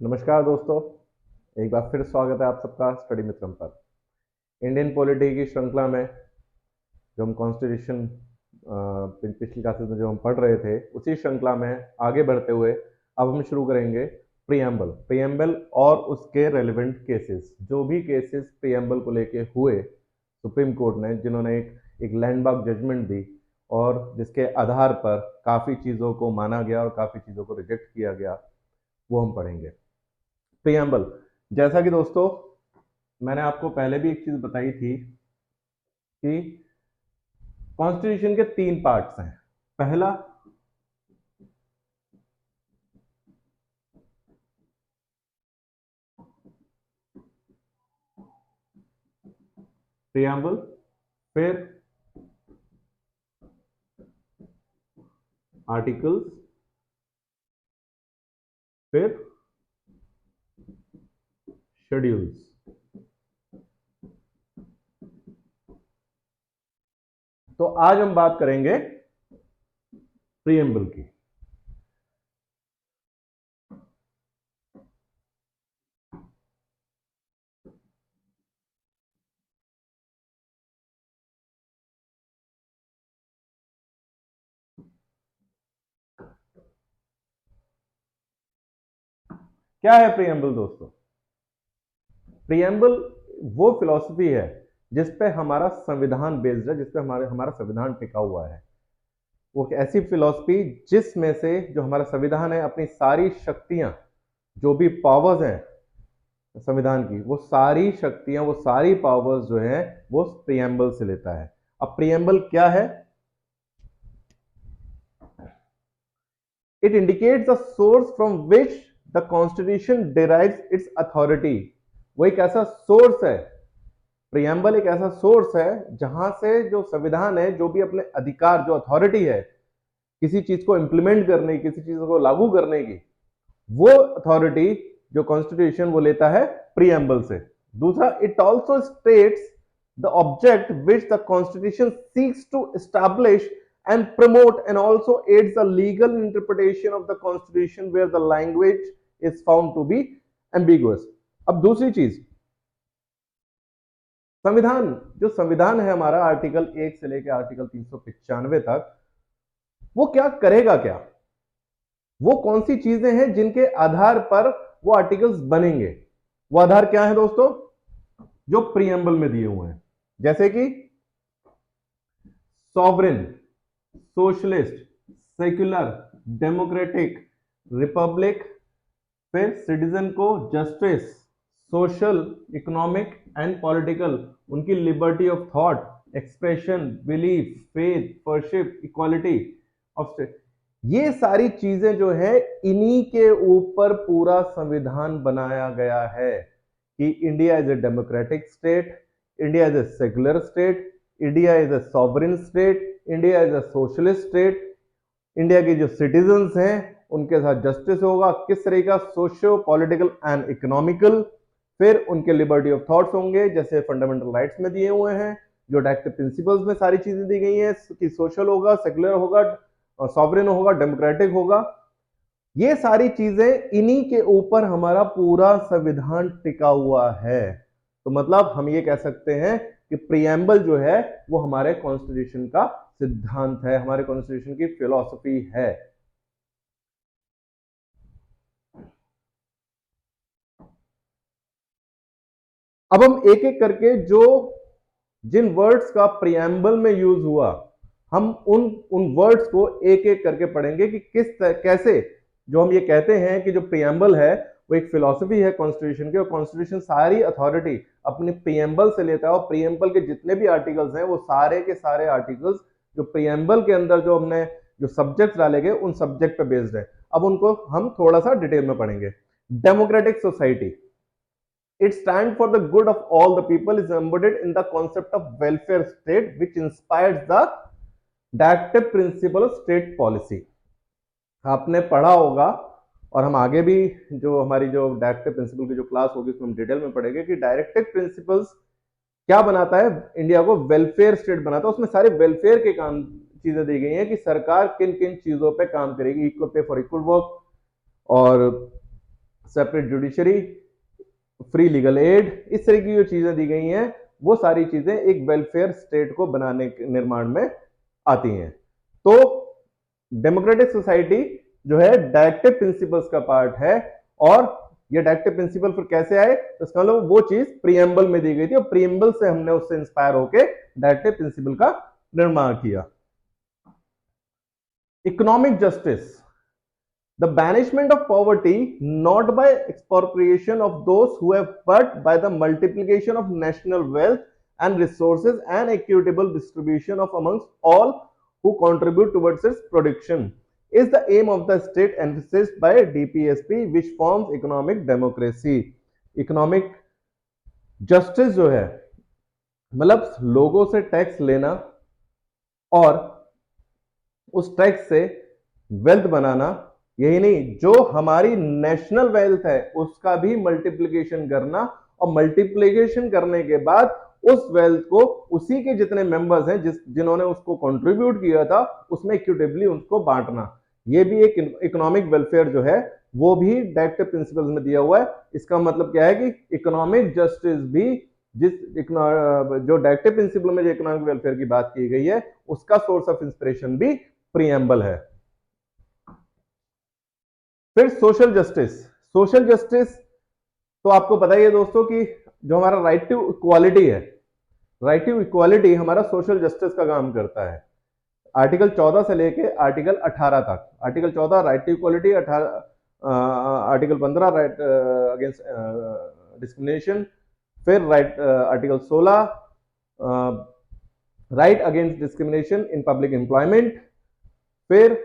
नमस्कार दोस्तों। एक बार फिर स्वागत है आप सबका स्टडी मित्रम पर। इंडियन पॉलिटी की श्रृंखला में जो हम कॉन्स्टिट्यूशन पिछली क्लासेस में जो हम पढ़ रहे थे, उसी श्रृंखला में आगे बढ़ते हुए अब हम शुरू करेंगे प्रियम्बल प्रियम्बल और उसके रेलिवेंट केसेस। जो भी केसेस प्रियम्बल को लेके हुए सुप्रीम कोर्ट ने, जिन्होंने एक लैंडमार्क जजमेंट दी और जिसके आधार पर काफ़ी चीज़ों को माना गया और काफ़ी चीज़ों को रिजेक्ट किया गया, वो हम पढ़ेंगे। प्रियम्बल, जैसा कि दोस्तों मैंने आपको पहले भी एक चीज बताई थी कि कॉन्स्टिट्यूशन के 3 पार्ट्स हैं। पहला प्रियम्बल, फिर आर्टिकल्स, फिर शेड्यूल्स। तो आज हम बात करेंगे प्रियम्बल की। क्या है प्रियम्बल दोस्तों? प्रियम्बल वो फिलॉसफी है जिस पे हमारा संविधान बेस्ड है, जिस पे हमारा संविधान टिका हुआ है। वो एक ऐसी फिलॉसफी जिसमें से जो हमारा संविधान है अपनी सारी शक्तियां, जो भी पावर्स हैं संविधान की, वो सारी शक्तियां, वो सारी पावर्स जो हैं वो प्रियम्बल से लेता है। अब प्रियम्बल क्या है? It indicates the source from which the constitution derives it's authority. वो एक ऐसा सोर्स है, प्रियम्बल एक ऐसा सोर्स है जहां से जो संविधान है, जो भी अपने अधिकार, जो अथॉरिटी है किसी चीज को इंप्लीमेंट करने की, किसी चीज को लागू करने की, वो अथॉरिटी जो कॉन्स्टिट्यूशन वो लेता है प्रियम्बल से। दूसरा, it also states the object which the constitution seeks to establish and promote and also aids the legal interpretation of the constitution where the language is found to be ambiguous। अब दूसरी चीज, संविधान, जो संविधान है हमारा आर्टिकल 1 से लेकर आर्टिकल 395 तक, वो क्या करेगा? क्या वो कौन सी चीजें हैं जिनके आधार पर वो आर्टिकल्स बनेंगे? वो आधार क्या है दोस्तों? जो प्रियम्बल में दिए हुए हैं, जैसे कि sovereign, socialist, secular, democratic, republic, फिर सिटीजन को justice, social, economic and political, उनकी liberty of thought, expression, belief, faith, worship, equality of state. ये सारी चीजें जो है, इन्हीं के ऊपर पूरा संविधान बनाया गया है कि India is a democratic state, India is a secular state, India is a sovereign state, India is a socialist state. India के जो सिटीजन्स हैं उनके साथ जस्टिस होगा, किस तरह का? Socio political and economical. फिर उनके लिबर्टी ऑफ थॉट्स होंगे जैसे फंडामेंटल राइट्स में दिए हुए हैं, जो डायरेक्टिव प्रिंसिपल्स में सारी चीजें दी गई हैं कि सोशल होगा, सेक्युलर होगा, सॉवरेन होगा, डेमोक्रेटिक होगा। ये सारी चीजें, इन्हीं के ऊपर हमारा पूरा संविधान टिका हुआ है। तो मतलब हम ये कह सकते हैं कि प्रियम्बल जो है वो हमारे कॉन्स्टिट्यूशन का सिद्धांत है, हमारे कॉन्स्टिट्यूशन की फिलॉसफी है। अब हम एक एक करके जो जिन वर्ड्स का प्रियम्बल में यूज हुआ, हम उन उन वर्ड्स को एक एक करके पढ़ेंगे कि कैसे जो हम ये कहते हैं कि जो प्रियम्बल है वो एक फिलॉसफी है कॉन्स्टिट्यूशन की, और कॉन्स्टिट्यूशन सारी अथॉरिटी अपनी प्रियम्बल से लेता है, और प्रियम्बल के जितने भी आर्टिकल्स हैं वो सारे के सारे आर्टिकल्स जो प्रियम्बल के अंदर जो हमने जो सब्जेक्ट डाले गए उन सब्जेक्ट पे बेस्ड है। अब उनको हम थोड़ा सा डिटेल में पढ़ेंगे। Democratic society, it stands for the good of all the people, is embodied in the concept of welfare state which inspires the directive principle of state policy. आपने पढ़ा होगा, और हम आगे भी जो हमारी जो डायरेक्टिव प्रिंसिपल की जो क्लास होगी उसमें हम डिटेल में पढ़ेंगे कि डायरेक्टिव प्रिंसिपल्स क्या बनाता है, इंडिया को वेलफेयर स्टेट बनाता है। उसमें सारे वेलफेयर के काम चीजें दी गई हैं कि सरकार किन किन चीजों पे काम करेगी, equal pay for equal work, और separate judiciary, free legal aid, इस तरह की जो चीजें दी गई हैं वो सारी चीजें एक वेलफेयर स्टेट को बनाने के निर्माण में आती हैं। तो डेमोक्रेटिक सोसाइटी जो है डायरेक्टिव प्रिंसिपल्स का पार्ट है, और ये डायरेक्टिव प्रिंसिपल फिर कैसे आए, तो इसका मतलब वो चीज प्रीएम्बल में दी गई थी और प्रीएम्बल से हमने उससे इंस्पायर होकर डायरेक्टिव प्रिंसिपल का निर्माण किया। Economic justice, the banishment of poverty not by expropriation of those who have, but by the multiplication of national wealth and resources and equitable distribution of amongst all who contribute towards its production is the aim of the state emphasized by DPSP, which forms economic democracy. Economic justice जो है मतलब लोगों से tax लेना और उस tax से wealth बनाना, यही नहीं जो हमारी नेशनल वेल्थ है उसका भी मल्टीप्लिकेशन करना, और मल्टीप्लिकेशन करने के बाद उस वेल्थ को उसी के जितने मेंबर्स हैं जिन्होंने उसको कंट्रीब्यूट किया था उसमें इक्विटेबली उसको बांटना। ये भी एक इकोनॉमिक वेलफेयर जो है वो भी डायरेक्टिव प्रिंसिपल्स में दिया हुआ है। इसका मतलब क्या है कि इकोनॉमिक जस्टिस भी जो डायरेक्टिव प्रिंसिपल में जो इकोनॉमिक वेलफेयर की बात की गई है उसका सोर्स ऑफ इंस्पिरेशन भी प्रीएम्बल है। फिर सोशल जस्टिस। सोशल जस्टिस तो आपको पता ही है दोस्तों कि जो हमारा राइट टू इक्वालिटी है, राइट टू इक्वालिटी हमारा सोशल जस्टिस का काम करता है। आर्टिकल 14 से लेके आर्टिकल 18 तक। Article 14 right to equality, article 15 right against discrimination, फिर right article 16 right against discrimination in public employment, फिर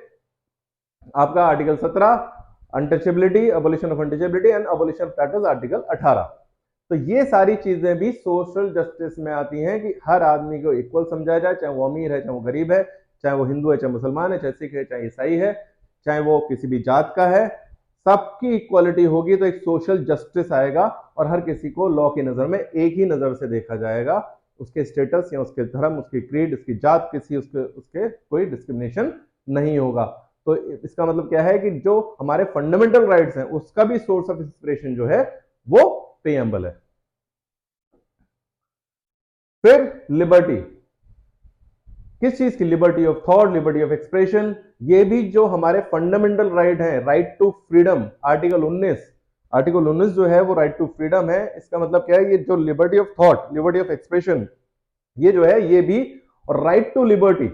आपका article 17 untouchability, abolition of untouchability and abolition of taxes, article 18। तो ये सारी चीजें भी सोशल जस्टिस में आती हैं कि हर आदमी को इक्वल समझा जाए, चाहे वो अमीर है, चाहे वो गरीब है, चाहे वो हिंदू है, चाहे मुसलमान है, चाहे सिख है, चाहे ईसाई है, चाहे वो किसी भी जात का है, सबकी इक्वालिटी होगी तो एक सोशल जस्टिस आएगा और हर किसी को लॉ की नजर में एक ही नजर से देखा जाएगा। उसके स्टेटस या उसके धर्म, उसकी क्रीड, उसकी जात, किसी उसके कोई डिस्क्रिमिनेशन नहीं होगा। तो इसका मतलब क्या है कि जो हमारे फंडामेंटल राइट्स हैं उसका भी सोर्स ऑफ इंस्पिरेशन जो है वो प्रीएम्बल है। फिर लिबर्टी, किस चीज की? Liberty of thought, liberty of expression. ये भी जो हमारे फंडामेंटल राइट है, right to freedom, article 19, article 19 जो है वो राइट टू फ्रीडम है। इसका मतलब क्या है? ये जो liberty of thought, liberty of expression, ये जो है ये भी, और right to liberty,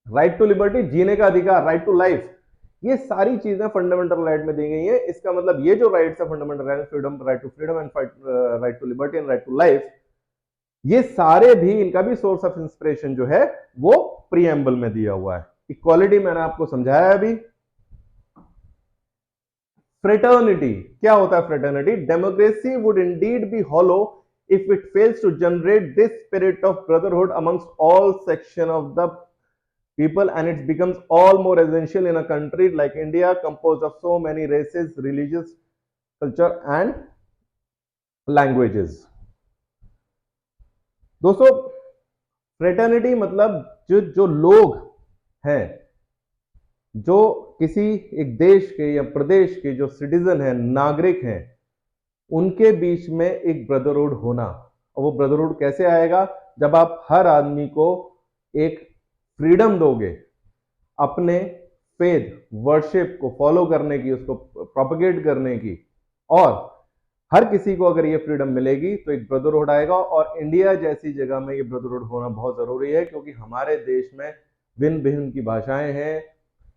right to liberty जीने का अधिकार, राइट टू लाइफ, ये सारी चीजें फंडामेंटल राइट में दी गई हैं। इसका मतलब ये जो राइट्स है fundamental right, freedom, right to freedom and right to liberty and right to life, ये सारे भी, इनका भी सोर्स ऑफ इंस्पिरेशन जो है वो प्रीएम्बल में दिया हुआ है। इक्वालिटी मैंने आपको समझाया अभी। फ्रेटर्निटी, क्या होता है fraternity? Democracy would indeed be hollow if it fails to generate this spirit of brotherhood amongst all sections of the people, and it becomes all more essential in a country like India composed of so many races, religious, culture and languages। दोस्तों fraternity मतलब जो लोग हैं, जो किसी एक देश के या प्रदेश के जो सिटीजन हैं, नागरिक हैं, उनके बीच में एक ब्रदरहुड होना। और वो ब्रदरहुड कैसे आएगा? जब आप हर आदमी को एक फ्रीडम दोगे अपने फेथ, वर्शिप को फॉलो करने की, उसको प्रोपेगेट करने की, और हर किसी को अगर ये फ्रीडम मिलेगी तो एक ब्रदरहुड आएगा। और इंडिया जैसी जगह में ये ब्रदरहुड होना बहुत जरूरी है, क्योंकि हमारे देश में भिन्न भिन्न की भाषाएं हैं,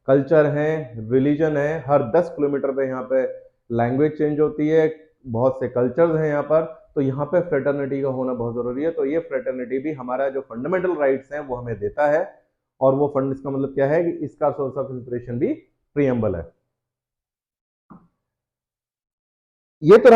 कल्चर हैं, रिलीजन है। हर 10 किलोमीटर पे यहाँ पे लैंग्वेज चेंज होती है, बहुत से कल्चर्स हैं यहाँ पर। तो यहाँ पे फ्रेटर्निटी का होना बहुत जरूरी है। तो ये फ्रेटर्निटी भी हमारा जो फंडामेंटल राइट्स हैं वो हमें देता है, और वो फंड, इसका मतलब क्या है कि इसका सोर्स ऑफ इंस्पिरेशन भी प्रीएम्बल है। ये तो